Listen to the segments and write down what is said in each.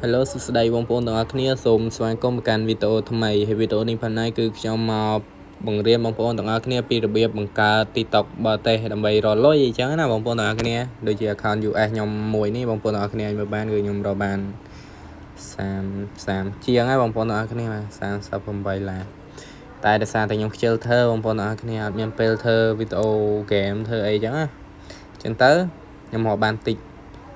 Hello សួស្តីបងប្អូនទាំងអស់គ្នាសូមស្វាគមន៍មកកាន់វីដេអូថ្មីហើយវីដេអូនេះផងដែរគឺខ្ញុំមកបង្រៀនបងប្អូនទាំងអស់គ្នាពីរបៀបបង្កើត TikTok បរទេសដើម្បីរកលុយអញ្ចឹងណាបងប្អូនទាំងអស់គ្នាដូចជា account US ខ្ញុំមួយនេះបងប្អូនទាំងអស់គ្នាមើលបានគឺខ្ញុំរកបាន30ជាងហើយបងប្អូនទាំងអស់គ្នា38ឡានតែដោយសារតែខ្ញុំខ្ជិលធ្វើបងប្អូនទាំងអស់គ្នាអត់មានពេលធ្វើវីដេអូហ្គេមធ្វើអីចឹងណាអញ្ចឹងទៅខ្ញុំរកបានតិច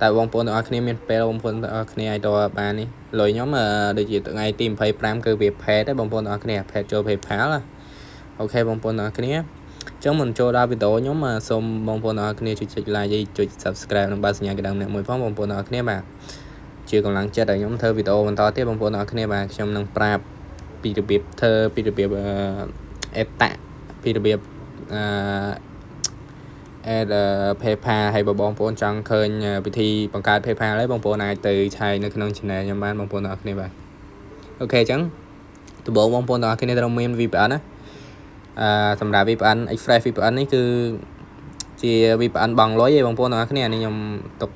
តែបងប្អូនទាំងអស់គ្នាមានពេលបងប្អូនទាំងអស់គ្នាអាចរកបាននេះលុយខ្ញុំដូចជាថ្ងៃទី25គឺវាផេតទេបងប្អូនទាំងអស់គ្នាផេតចូល PayPal អូខេបងប្អូនទាំងអស់គ្នាចឹងមុនចូលដល់វីដេអូខ្ញុំសូមបងប្អូនទាំងអស់គ្នាជួយចុច like ហើយចុច subscribe និងបើកសញ្ញាកណ្ដឹងម្នាក់មួយផងបងប្អូនទាំងអស់គ្នាបាទជាកម្លាំងចិត្តឲ្យខ្ញុំធ្វើវីដេអូបន្តទៀតបងប្អូនទាំងអស់គ្នាបាទខ្ញុំនឹងប្រាប់ពីរបៀបធ្វើពីរបៀបអេតាពីរបៀបadd PayPal ហើយបងប្អូនចង់ឃើញវិធីបង្កើត PayPal ហើយបងប្អូនអាចទៅឆែកនៅក្នុង channel ខ្ញុំបានបងប្អូនទាំងអស់គ្នាបាទអូខេអញ្ចឹងដំបូងបងប្អូនទាំងអស់គ្នាត្រូវមាន VPN ណាសម្រាប់ VPN Express VPN នេះគឺជា VPN បង់លុយឯងបងប្អូនទាំងអស់គ្នានេះខ្ញុំទុក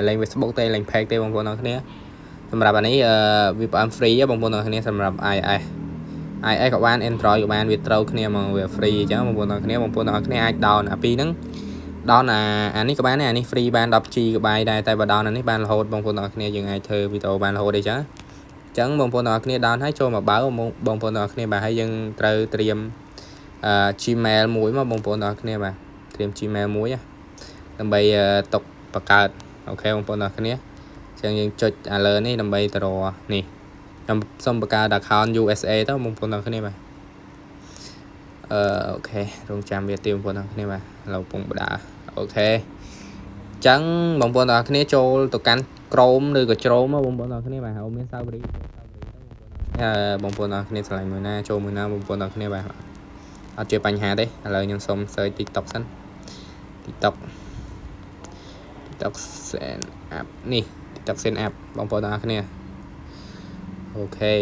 លេង Facebook ទេលេង Page ទេបងប្អូនទាំងអស់គ្នាសម្រាប់អានេះVPN free បងប្អូនទាំងអស់គ្នាសម្រាប់ iOS ក៏បាន Android ក៏បានវាត្រូវគ្នាមកវា free អញ្ចឹងបងប្អូនទាំងអស់គ្នាអាច down អាពីរហ្នឹងdown អានេះក៏បានដែរអានេះ free បាន 10GB ដែរតែបើ down អានេះបានរហូតបងប្អូនទាំងអស់គ្នាយើងអាចធ្វើវីដេអូបានរហូតអីចឹងអញ្ចឹងបងប្អូនទាំងអស់គ្នា down ហើយចូលមកបើបងប្អូនទាំងអស់គ្នាបាទហើយយើងត្រូវត្រៀមGmail មួយមកបងប្អូនទាំងអស់គ្នាបាទត្រៀម Gmail មួយដើម្បីទុកបង្កើតអូខេបងប្អូនទាំងអស់គ្នាអញ្ចឹងយើងចុចអាលើនេះដើម្បីទៅរកនេះខ្ញុំសូមបង្កើត account USA ទៅបងប្អូនទាំងអស់គ្នាបាទអូខេរងចាំវាទៀតបងប្អូនទាំងអស់គ្នាបាទឥឡូវពងបដាអូខេអញ្ចឹងបងប្អូនទាំងអស់គ្នាចូលទៅកាន់ Chrome ឬក៏ Chrome មកបងប្អូនទាំងអស់គ្នាបាទហើយមានសាវរីបងប្អូនទាំងអស់គ្នាឆ្លៃមួយណាចូលមួយណាបងប្អូនទាំងអស់គ្នាបាទអត់ជាបញ្ហាទេឥឡូវខ្ញុំសូម search TikTok សិន TikTok Send App នេះ TikTok Send App បងប្អូនទាំងអស់គ្នាអូខេ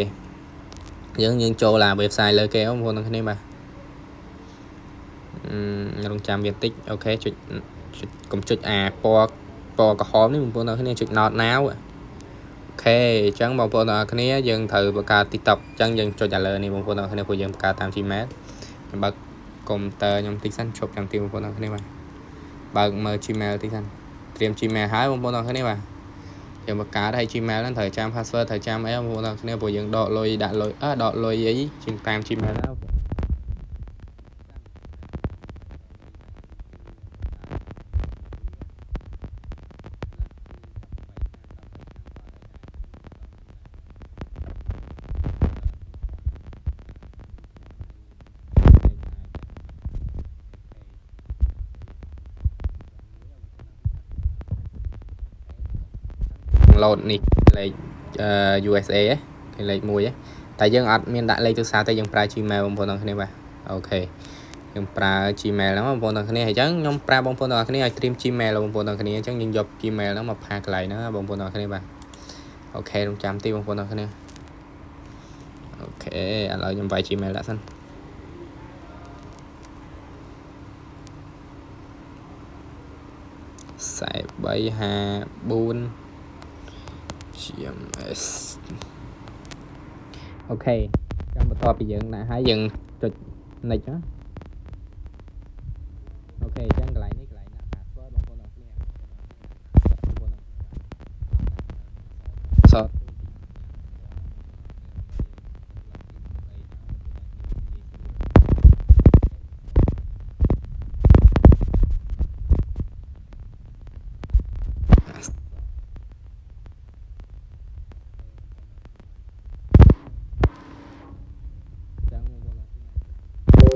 យើងចូលឡា website លើគេបងប្អូនទាំងគ្នាបាទរងចាំវាតិចអូខេចុចកុំចុចអាពណ៌ក្រហមនេះបងប្អូនទាំងគ្នាចុច Not Now អូខេអញ្ចឹងបងប្អូនទាំងអស់គ្នាយើងត្រូវបង្កើត TikTok អញ្ចឹងយើងចុចអាលើនេះបងប្អូនទាំងគ្នាព្រោះយើងបង្កើតតាម Gmail បើកកុំព្យូទ័រខ្ញុំតិចសិនឈប់ចាំទីបងប្អូនទាំងគ្នាបាទបើកមើល Gmail តិចសិនត្រៀម Gmail ហើយបងប្អូនទាំងគ្នាបាទយើងបង្កើតឲ្យ Gmail ហ្នឹងត្រូវចាំ password ត្រូវចាំអីបងប្អូនទាំងគ្នាព្រោះយើងដកលុយដាក់លុយដកលុយអីជាងតាម Gmail ណាឡូតនេះលេខUSA គេលេខ1តែយើងអត់មានដាក់លេខទូរស័ព្ទទេយើងប្រើ Gmail បងប្អូនទាំងគ្នាបាទអូខេយើងប្រើ Gmail ហ្នឹងបងប្អូនទាំងគ្នាអញ្ចឹងខ្ញុំប្រាប់បងប្អូនទាំងគ្នាឲ្យត្រៀម Gmail បងប្អូនទាំងគ្នាអញ្ចឹងយើងយក Gmail ហ្នឹងមកផាកន្លែងហ្នឹងបងប្អូនទាំងគ្នាបាទអូខេរងចាំទីបងប្អូនទាំងគ្នាអូខេឥឡូវខ្ញុំវាយ Gmail ដាក់សិន4354 GMS អូខេចាំបន្ទាប់ពីយើងដាក់ហើយយើងចុច next ណាអូខេអញ្ចឹងកន្លែងនេះកន្លែងដាក់ password បងប្អូនទាំងគ្នាសត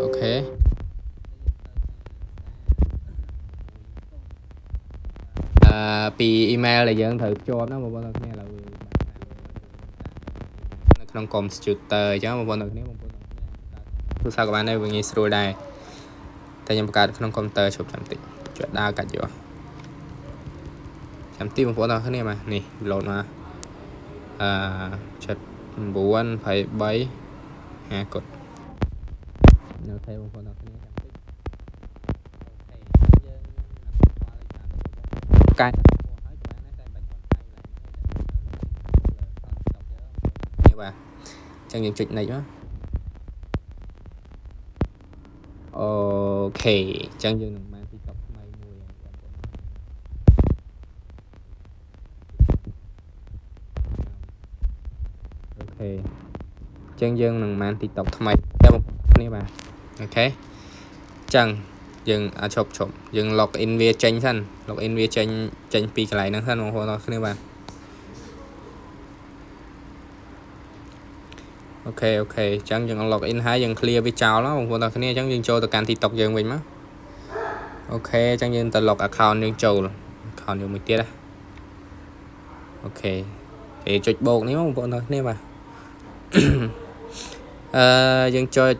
អូខេពី email ដែលយើងត្រូវភ្ជាប់ណាបងប្អូនទាំងគ្នាឥឡូវនៅក្នុង computer អញ្ចឹងបងប្អូនទាំងគ្នាទូរស័ព្ទក៏បានដែរវាងាយស្រួលដែរតែខ្ញុំបង្កើតក្នុង computer ជប់ចាំតិចចុចដើរកាច់យកចាំទីបងប្អូនទាំងគ្នាបាទនេះ load មក79 23 50កត់នៅថៃបងប្អូនទាំងគ្នាចាំតិចកាយ បាទចឹងយើងចុច next មកអូខេចឹងយើងនឹងបាន TikTok ថ្មីមួយហើយបងប្អូនអូខេចឹងយើងនឹងបាន TikTok ថ្មីតែបងប្អូនគ្នាបាទអូខេចឹងយើងអាចឈប់យើង log in វាចេញសិន log in វាចេញពីកន្លែងហ្នឹងសិនបងប្អូនគ្នាបាទអូខេអញ្ចឹងយើង log in ហើយយើង clear វាចោលណាបងប្អូនគ្នាអញ្ចឹងយើងចូលទៅកាន់ TikTok យើងវិញមកអូខេអញ្ចឹងយើងទៅ log account យើងចូល account យើងមួយទៀតណាអូខេគេចុចបូកនេះបងប្អូនគ្នាបាទយើងចុច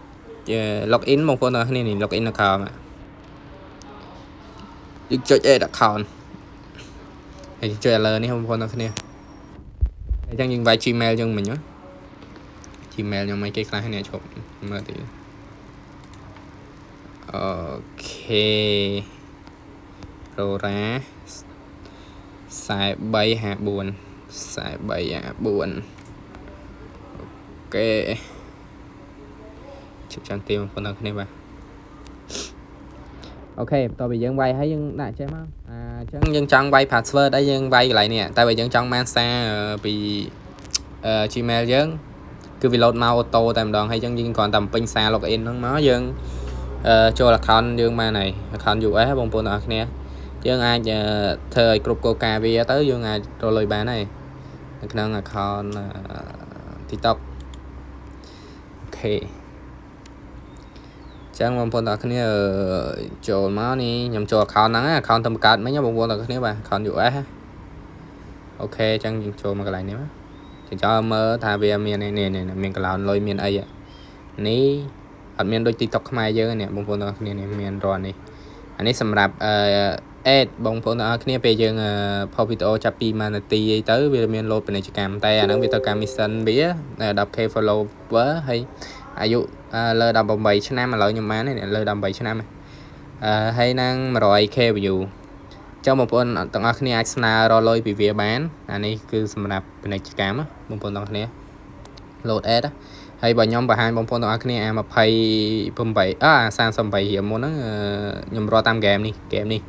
log in បងប្អូនគ្នានេះ log in account យើងចុច add account ហើយចុច alert នេះបងប្អូនគ្នាអញ្ចឹងយើងវាយ Gmail យើងមិញណា Gmail ខ្ញុំមិនគេខ្លះនេះឈប់មើលទីអូខេ Rora 4354អូខេជិបចាំទីបងប្អូនគ្នាបាទអូខេបន្ទាប់ពីយើងវាយហើយយើងដាក់ចេះមកអញ្ចឹងយើងចង់វាយ password អីយើងវាយកន្លែងនេះតែបើយើងចង់បានសារពី Gmail យើងគឺវា load មកអូតូតែម្ដងហើយអញ្ចឹងយើងគ្រាន់តែបំពេញសារ login ហ្នឹងមកយើងចូល account យើងបានហើយ account US បងប្អូនទាំងអស់គ្នាយើងអាចធ្វើឲ្យគ្រប់គោលការណ៍វាទៅយើងអាចរកលុយបានហើយនៅក្នុង account TikTok អូខេចឹងបងប្អូនទាំងអស់គ្នាចូលមកនេះខ្ញុំចូល account ហ្នឹង account ទៅបង្កើតមិញបងប្អូនទាំងអស់គ្នាបាទ account US អូខេចឹងយើងចូលមកកន្លែងនេះមកចាំមើលថាវាមាននេះមានកន្លោនលុយមានអីនេះអត់មានដូច TikTok ខ្មែរយើងនេះបងប្អូនទាំងអស់គ្នានេះមានរាល់នេះអានេះសម្រាប់add បងប្អូនទាំងអស់គ្នាពេលយើងផុសវីដេអូចាប់ពី1នាទីអីទៅវាមានលោតពាណិជ្ជកម្មតែអាហ្នឹងវាត្រូវការ mission វា 10k follower ហើយអាយុលើ18ឆ្នាំឥឡូវខ្ញុំបាននេះលើ18ឆ្នាំហើយនឹង 100k view ចឹងបងប្អូនទាំងអស់គ្នាអាចស្នើរកលុយពីវាបានអានេះគឺសម្រាប់ពាណិជ្ជកម្មបងប្អូនទាំងអស់គ្នា load ad ហើយបើខ្ញុំបង្ហាញបងប្អូនទាំងអស់គ្នាអា38 38រៀលមុនហ្នឹងខ្ញុំរកតាមហ្គេមនេះ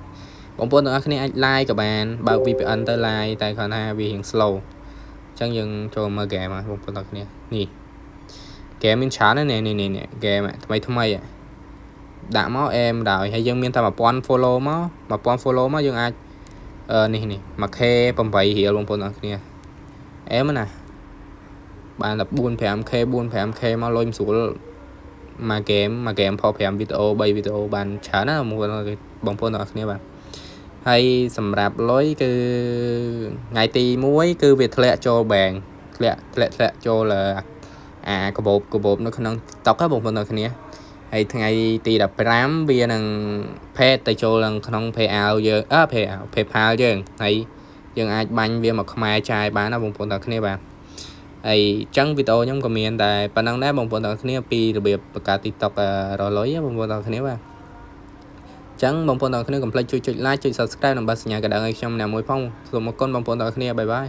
បងប្អូនទាំងអស់គ្នាអាច live ក៏បានបើក VPN ទៅ live តែគាត់ថាវារៀង slow អញ្ចឹងយើងចូលមើលហ្គេមបងប្អូនទាំងអស់គ្នានេះហ្គេមមានច្រើនណាស់នេះហ្គេមថ្មីដាក់មកអែមដល់ហើយយើងមានតែ 1000 follow មក follow មកយើងអាចនេះ 1k 8រៀលបងប្អូនទាំងអស់គ្នាអែមណាបានតែ 4-5k មកលុយមិនស្រួលមួយហ្គេមផុស5វីដេអូ3វីដេអូបានច្រើនណាបងប្អូនទាំងអស់គ្នាបាទហើយសម្រាប់លុយគឺថ្ងៃទី1គឺវាធ្លាក់ចូល bank ធ្លាក់ចូលកាបូបនៅក្នុង TikTok បងប្អូនទាំងអស់គ្នាហើយថ្ងៃទី15វានឹងផេតទៅចូលក្នុង PayPal យើងPayPal យើងហើយយើងអាចបាញ់វាមកខ្មែរចាយបានណាបងប្អូនទាំងគ្នាបាទហើយចឹងវីដេអូខ្ញុំក៏មានតែប៉ុណ្ណឹងដែរបងប្អូនទាំងគ្នាពីរបៀបបង្កើត TikTok រលុយបងប្អូនទាំងគ្នាបាទចឹងបងប្អូនទាំងគ្នាកុំភ្លេចជួយចុច like ចុច subscribe និងបិទសញ្ញាកណ្ដឹងឲ្យខ្ញុំអ្នកមួយផងសូមអរគុណបងប្អូនទាំងគ្នាបាយបាយ